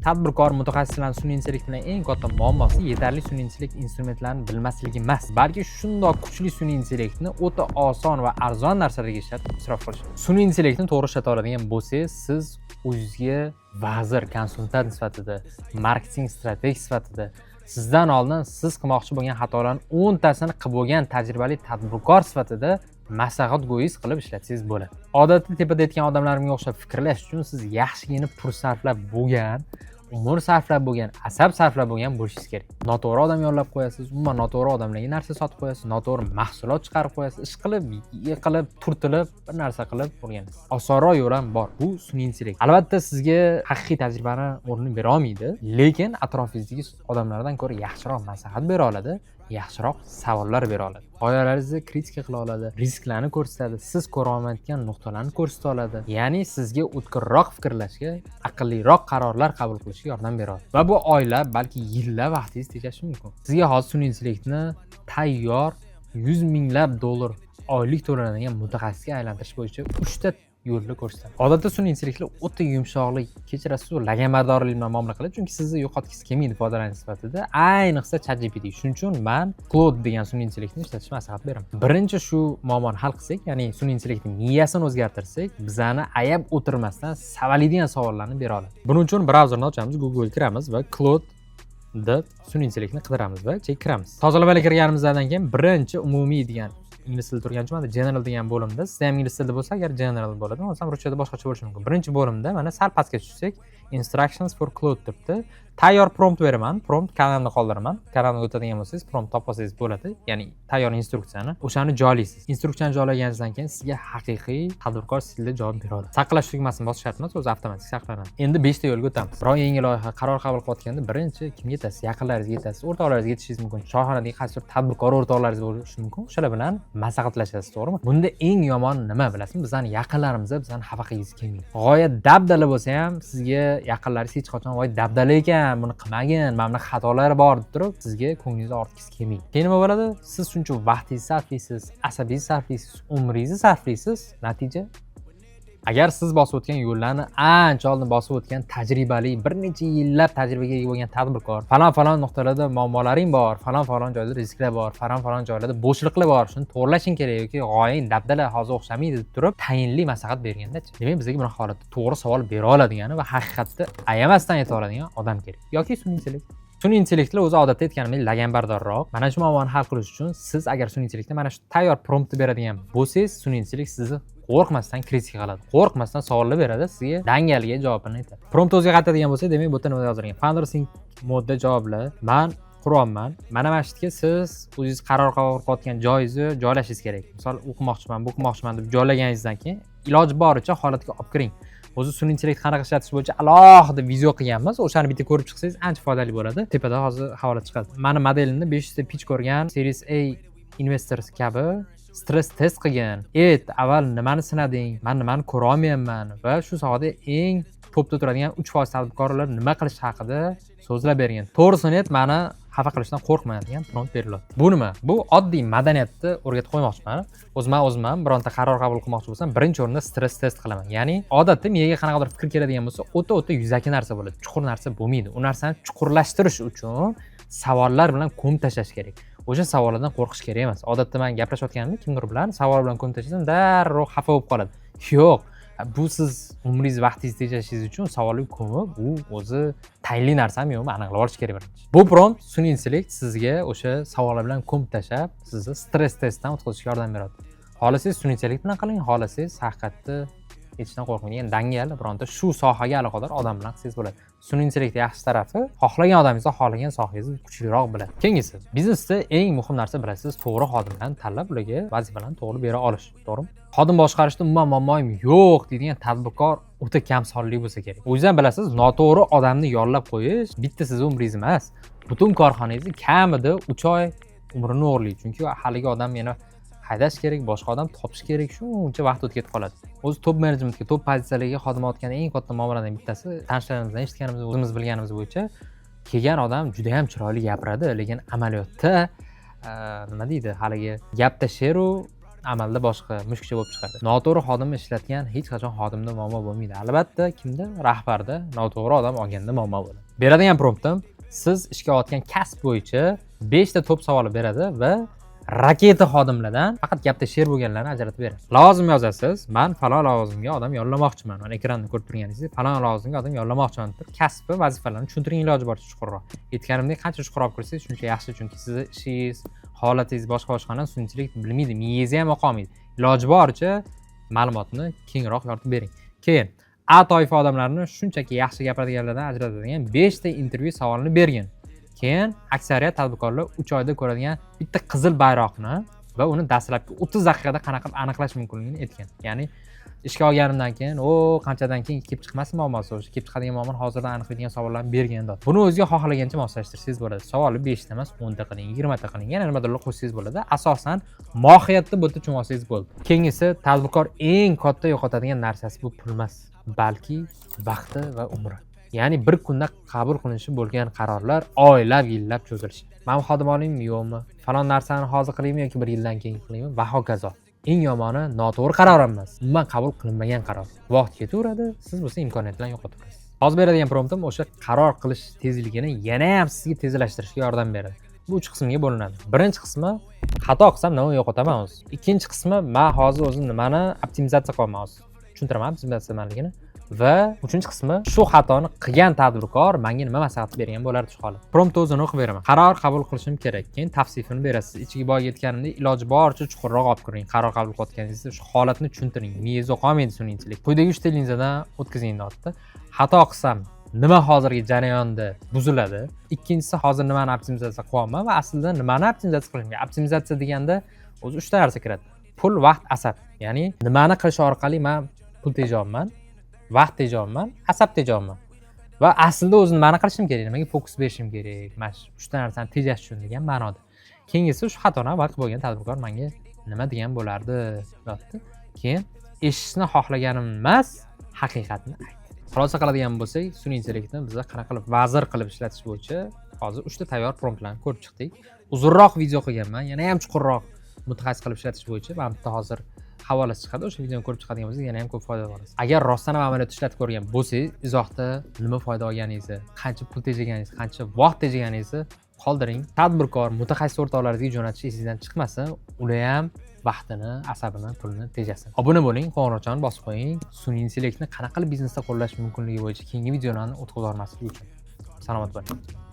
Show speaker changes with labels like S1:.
S1: tadbirkor mutaxassislarning sun'iy intellekt bilan eng katta muammosi yetarli sun'iy intellekt instrumentlarini bilmasligi emas, balki shundoq kuchli sun'iy intellektni o'ta oson va arzon narsalarga ishlatib isrof qilish. Sun'iy intellektni to'g'ri ishlata oladigan bo'lsangiz, siz o'zingizga vazir, konsultant sifatida, marketing strateg sifatida sizdan oldin siz qilmoqchi bo'lgan xatolarning 10 tasini qilib bo'lgan tajribali tadbirkor sifatida maslahatgo'yiz qilib ishlatsangiz bo'ladi. Odatda tepada aytgan odamlarimga o'xshab fikrlash uchun siz yaxshigina pul sarflab bo'lgan, umr sarflab bo'lgan, asab sarflab bo'lgan bo'lishingiz kerak. Noto'g'ri odam yollab qo'yasiz, umuman noto'g'ri odamlarga narsa sotib qo'yasiz, noto'g'ri mahsulot chiqarib qo'yasiz, ish qilib, yiqilib, turtilib, bir narsa qilib o'rganasiz. Osonroq yo'l ham bor. Bu sun'iy intellekt. Albatta sizga haqiqiy tajribani o'rnini bera olmaydi, lekin atrofingizdagi odamlardan ko'ra yaxshiroq maslahat bera oladi, yaxshiroq savollar bera oladi. G'oyalaringizni kritika qila oladi, risklarni ko'rsatadi, siz ko'ra olmayotgan nuqtalarni ko'rsata oladi. Ya'ni sizga o'tkirroq fikrlashga, aqlliroq qarorlar qabul qilishga yordam beradi. Va bu oylab, balki yillab vaqtingizni tejashi mumkin. Sizga hozir sun'iy intellektni tayyor 100 minglab dollar oylik to'lanadigan mutaxassisga aylantirish bo'yicha 3 ta yo'lni ko'rsatadi. Odatda sun'iy intellektlar o'ta yumshoqlik, kechirasiz, laganbardorlik bilan muomala qiladi, chunki sizni yo'qotgisi kelmaydi foydalanish sifatida, ayniqsa ChatGPT. Shuning uchun men Claude degan sun'iy intellektni ishlatishni maslahat beraman. Birinchi shu muammoni hal qilsak, ya'ni sun'iy intellektning miyasini o'zgartirsak, bizani ayab o'tirmasdan savollaydigan savollarni bera oladi. Buning uchun brauzerni ochamiz, Google kiramiz va Claude deb sun'iy intellektni qidiramiz va kiramiz. Tozalab kirganimizdan keyin birinchi umumiy degan ingliz tilida turgan uchun general degan bo'limda, sizda ham ingliz tilida bo'lsa, agar general bo'ladi, bo'lmasam ruschada boshqacha bo'lishi mumkin. Birinchi bo'limda mana sal pastga tushsak, instructions for Claude debdi. Tayyor prompt beraman, prompt kanalimda qoldiraman. Kanalga o'tadigan bo'lsangiz, prompt topolsangiz bo'ladi. Ya'ni tayyor instruksiyani, o'shani joylaysiz. Instruksiyani joylaganingizdan keyin sizga haqiqiy tadbirkor stilida javob beradi. Saqlash tugmasini bosish shart emas, o'zi avtomatik saqlanadi. Endi 5 ta yo'lga o'tamiz. Biror yangi loyiha qaror qabul qilayotganda birinchi kimga yetasiz? Yaqinlaringizga yetasiz, o'rtoqlaringizga yetishingiz mumkin. Choyxonadagi qaysidir tadbirkor o'rtoqlaringiz bo'lishi mumkin. O'shalar bilan maslahatlashasiz, to'g'rimi? Bunda eng yomon nima bilasizmi? Bizning yaqinlarimizni bizani xafa qilgisi kelmaydi. G'oyat dabdala bo'lsa ham sizga yaqinlaringiz hech qachon voy dabdala ekan, buni qilmagin, mana bunaqa xatolari bor deb turib, sizga ko'nglingizni ortgisi kelmaydi. Keyin nima bo'ladi? Siz shuncha vaqtingizni sarflaysiz, asabingizni sarflaysiz, umringizni sarflaysiz, natija agar siz bosib o'tgan yo'llarni ancha oldin bosib o'tgan tajribali, bir necha yillab tajribaga ega bo'lgan tadbirkor, falon nuqtalarda muammolaring bor, falon joyda risklar bor, falon joylarda bo'shliqlar bor, shuni to'g'rilashing kerak yoki g'oyang dabdala hozir o'xshamaydi deb turib, tayinli maslahat berganda-chi. Demak, bizga bunaqa holatda to'g'ri savol bera oladigani va haqiqatda ayamasdan ayta oladigan odam kerak yoki sun'iy intellekt. Sun'iy intellektlar o'zi odatda aytganimdek laganbardorroq. Mana shu muammoni hal qilish uchun siz agar sun'iy intellektga mana shu tayyor promptni beradigan bo'lsangiz, sun'iy intellekt sizni qo'rqmasdan kritika qiladi. Qo'rqmasdan savollar beradi, sizga dangalga javobini aytadi. Prompt o'ziga qaytadigan bo'lsa, demak bu yerda nima yozilgan? Foundersing modda javoblar. Men quryapman. Mana shu yerga siz o'zingiz qaror qabul qilayotgan joyingizni joylashingiz kerak. Misol o'qimoqchiman, bu o'qimoqchiman deb joylaganingizdan keyin iloji boricha holatga olib kiring. O'zi sun'iy intellekt qanaqa ishlatish bo'yicha alohida video qilganmiz. O'shani bitta ko'rib chiqsangiz ancha foydali bo'ladi. Tepada hozir havola chiqadi. Mani modelimni 500 ta pitch ko'rgan Series A investors kabi stress test qilgan. Avval nimani sinading? Men nimani ko'ra olmayapman va shu sohada eng topda turadigan 3% tadbirkorlar nima qilish haqida so'zlab bergan. To'g'risini ayt, meni xafa qilishdan qo'rqmaydigan prompt beriladi. Bu nima? Bu oddiy madaniyatni o'rgatib qo'ymoqchiman. O'zim bironta qaror qabul qilmoqchi bo'lsam, birinchi o'rinda stress test qilaman. Ya'ni odatda miyaga qanaqadir fikr keladigan bo'lsa, o'ta yuzaki narsa bo'ladi. Chuqur narsa bo'lmaydi. U narsani chuqurlashtirish uchun savollar bilan ko'm tashlash kerak. O'sha savollardan qo'rqish kerak emas. Odatda men gaplashayotganimda kimdir bilan savol bilan ko'm tashlasam, darrov xafa bo'lib qoladi. Yo'q. Bu siz umringiz vaqtingizni tejashingiz uchun savolni ko'mib, u o'zi tayinli narsami yo'qmi aniqlab olish kerak birinchi. Bu prompt sun'iy intellekt sizga o'sha savollar bilan ko'm tashlab, sizni stress testdan o'tkazishga yordam beradi. Xohlasangiz sun'iy intellekt bilan qiling, xohlasangiz haqiqatda hech narsa qo'rqmaydigan dangal bironta shu sohaga aloqador odam bilan qilsangiz bo'ladi. Sun'iy intellekt yaxshi tarafi, xohlagan odamingiz xohlagan sohangizni kuchliroq biladi. Keyingisi, biznesda eng muhim narsa bilasiz, to'g'ri xodimlarni tanlab, ularga vazifalarni to'g'ri bera olish, to'g'rimi? Xodim boshqarishda umuman muammoim yo'q deydigan tadbirkor o'ta kam sonli bo'lsa kerak. O'zingizdan bilasiz, noto'g'ri odamni yollab qo'yish bitta siz umringiz emas, butun korxonangizni kamida 3 oy umrini o'g'irlaydi. Chunki haligi odam yana haydash kerak, boshqa odam topish kerak, shuncha vaqt o'tib ketib qoladi. O'zi top menejmentga, top pozitsiyalarga xodim olgan eng katta muammolardan bittasi, tanishlarimizdan eshitganimiz, o'zimiz bilganimiz bo'yicha kelgan odam juda ham chiroyli gapiradi, lekin amaliyotda nima deydi, haligi gapda sheru amalda boshqa mushukcha bo'lib chiqadi. Noto'g'ri xodimni ishlatgan hech qachon xodimda muammo bo'lmaydi. Albatta, kimda? Rahbarda noto'g'ri odam olganda muammo bo'ladi. Beradigan promptim siz ishga olayotgan kasb bo'yicha 5 ta top savol beradi va raketa xodimlardan faqat gapda sher bo'lganlarni ajratib beradi. Lavozim yozasiz. Men falon lavozimga odam yollamoqchiman. Mana ekranda ko'rib turganingizdek, falon lavozimga odam yollamoqchiman deb kasbi, vazifalarni tushuntiring iloji boricha chuqurroq. Aytganimdek, qancha chuqurroq kirsangiz shuncha yaxshi, chunki sizni ishingiz, holatingiz boshqa-boshqadan sun'iy bilmaydi, miyangizga ham oqolmaydi. Iloji boricha ma'lumotni kengroq yoritib bering. Keyin A toifa odamlarni shunchaki yaxshi gapiradiganlardan ajratadigan 5 ta intervyu savolini bergin. Keyin aksariyat tadbirkorlar 3 oyda ko'radigan bitta qizil bayroqni va uni dastlabki 30 daqiqada qanaqa aniqlash mumkinligini aytgan. Ya'ni ishga olganimdan keyin, qanchadan keyin kelib chiqmasin muammosi, o'sha kelib chiqadigan muammoni hozirdan aniqlaydigan savollarni bergan. Buni o'ziga xohlagancha moslashtirsangiz bo'ladi. Savolni 5 ta emas, 10 ta qiling, 20 ta qiling, yana nimadirlar qo'shsangiz bo'ladi. Asosan mohiyatni bu yerda tushunsangiz bo'ldi. Keyingisi tadbirkor eng katta yo'qotadigan narsasi bu pul emas, balki vaqti va umri. Ya'ni bir kunda qabul qilinishi bo'lgan qarorlar oylab, yillab cho'zilishi. Men xodim olaymi, yo'qmi? Falon narsani hozir qilaymi yoki 1 yildan keyin qilaymi va hokazo. Eng yomoni noto'g'ri qaror emas, umuman qabul qilinmagan qaror. Vaqt ketaveradi, siz bo'lsa imkoniyatlarni yo'qotib qo'yasiz. Hozir beradigan promptim o'sha qaror qilish tezligini yana ham sizga tezlashtirishga yordam beradi. Bu 3 qismga bo'linadi. Birinchi qismi xato qilsam nima yo'qotaman o'zi. Ikkinchi qismi men hozir o'zim nimani optimizatsiya qilaman o'zi. Tushuntiraman optimizatsiya nimaligini. Va uchinchi qismi shu xatoni qilgan tadbirkor menga nima maslahat bergan bo'lardi shu holat. Prompt o'zini o'qib beraman. Qaror qabul qilishim kerak. Keyin tavsifini berasiz. Ichiga boy yetganimda iloji boricha chuqurroq olib kiring. Qaror qabul qilayotganingizda shu holatni tushuntiring. Miyangizga qolmaydi sun'iychilik. Quyidagi 3 ta linzadan o'tkazing notni. Xato qilsam nima hozirgi jarayonda buziladi? Ikkinchisi hozir nimani optimizatsiya qilyapman va aslida nimani optimizatsiya qilishim? Optimizatsiya deganda o'zi 3 ta narsa kiradi. Pul, vaqt, asab. Ya'ni nimani qilish orqali men pul tejayapman? Vaqt tejayapman, asab tejayapman. Va aslida o'zim nima qilishim kerak, nimaga fokus berishim kerak, mana shu 3 ta narsani tejash uchun degan ma'noda. Keyingisi shu xatoni avval qilib bo'lgan tadbirkor menga nima degan bo'lardi, deyapti. Keyin eshitishni xohlaganim emas, haqiqatni ayt. Xulosa qiladigan bo'lsak, sun'iy intellektni biz qanaqa qilib vazir qilib ishlatish bo'yicha hozir 3 ta tayyor promptlarni ko'rib chiqdik. Uzunroq video qilganman, yana ham chuqurroq mutaxassis qilib ishlatish bo'yicha men bitta hozir havolasi chiqadi. O'sha videoni ko'rib chiqadigan bo'lsangiz yana ham ko'p foyda olasiz. Agar rostdan ham amaliyotda ishlatib ko'rgan bo'lsangiz, izohda nima foyda olganingizni, qancha pul tejaganingizni, qancha vaqt tejaganingizni qoldiring. Tadbirkor, mutaxassis o'rtoqlaringizga jo'natish esingizdan chiqmasin, ular ham vaqtini, asabini, pulini tejasin. Obuna bo'ling, qo'ng'iroqchani bosib qo'ying. Sun'iy intellektni qanaqa qilib biznesda qo'llash mumkinligi bo'yicha keyingi videolarni o'tkazib olmaslik uchun. Salomat bo'ling.